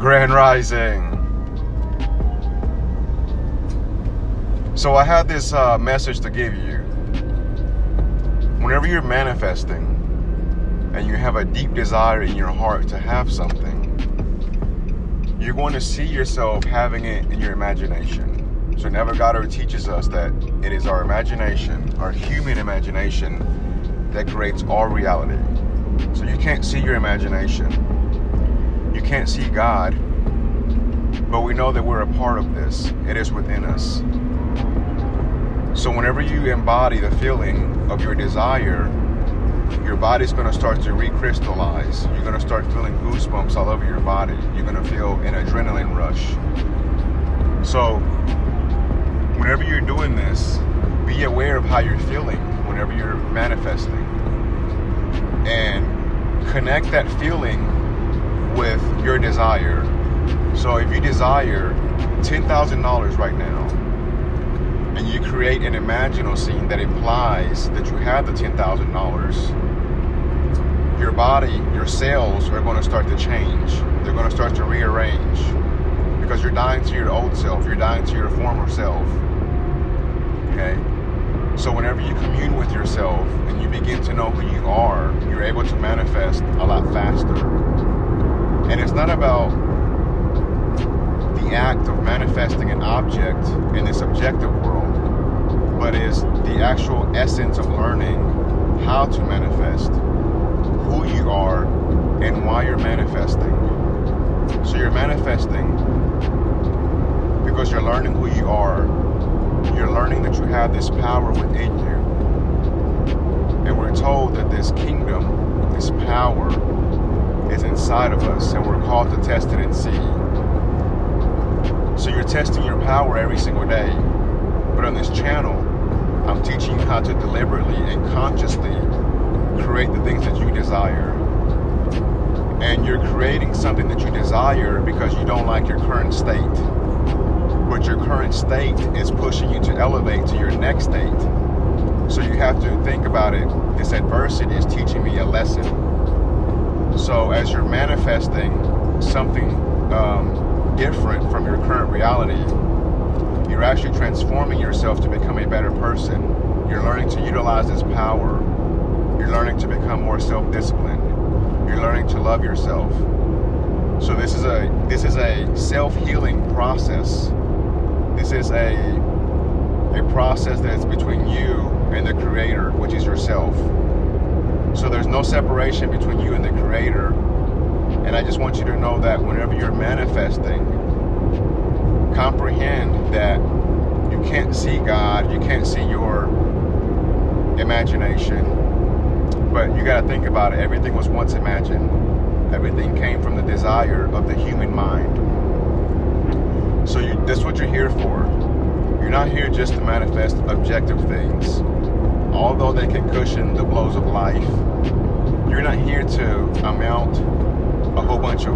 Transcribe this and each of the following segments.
Grand Rising. So I had this message to give you. Whenever you're manifesting and you have a deep desire in your heart to have something, you're going to see yourself having it in your imagination. So Neville Goddard teaches us that it is our imagination, our human imagination, that creates our reality. So you can't see your imagination. You can't see God, but we know that we're a part of this. It is within us. So whenever you embody the feeling of your desire, your body's going to start to recrystallize. You're going to start feeling goosebumps all over your body. You're going to feel an adrenaline rush. So whenever you're doing this, be aware of how you're feeling whenever you're manifesting. And connect that feeling with your desire. So if you desire $10,000 right now, and you create an imaginal scene that implies that you have the $10,000, your body, your cells are going to start to change. They're going to start to rearrange because you're dying to your old self. You're dying to your former self. Okay? So whenever you commune with yourself and you begin to know who you are, you're able to manifest a lot faster. And it's not about the act of manifesting an object in this objective world, but is the actual essence of learning how to manifest, who you are, and why you're manifesting. So you're manifesting because you're learning who you are. You're learning that you have this power within you. And we're told that this kingdom, this power, is inside of us, and we're called to test it and see. So you're testing your power every single day. But on this channel, I'm teaching you how to deliberately and consciously create the things that you desire. And you're creating something that you desire because you don't like your current state. But your current state is pushing you to elevate to your next state. So you have to think about it. This adversity is teaching me a lesson. So as you're manifesting something different from your current reality, you're actually transforming yourself to become a better person. You're learning to utilize this power. You're learning to become more self-disciplined. You're learning to love yourself. So this is a self-healing process. This is a process that's between you and the Creator, which is yourself. So there's no separation between you and the Creator. And I just want you to know that whenever you're manifesting, comprehend that you can't see God, you can't see your imagination, but you got to think about it. Everything was once imagined. Everything came from the desire of the human mind. So that's what you're here for. You're not here just to manifest objective things. Although they can cushion the blows of life, you're not here to amount a whole bunch of,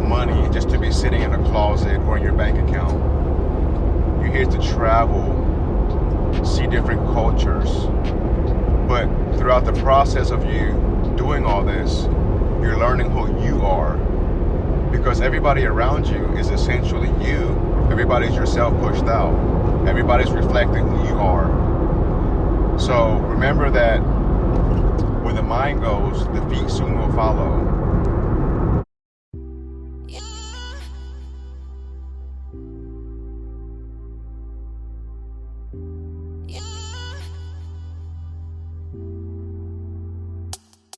money just to be sitting in a closet or in your bank account. You're here to travel, see different cultures. But throughout the process of you doing all this, you're learning who you are. Because everybody around you is essentially you. Everybody's yourself pushed out. Everybody's reflecting who you are. So remember that where the mind goes, the feet soon will follow. Yeah.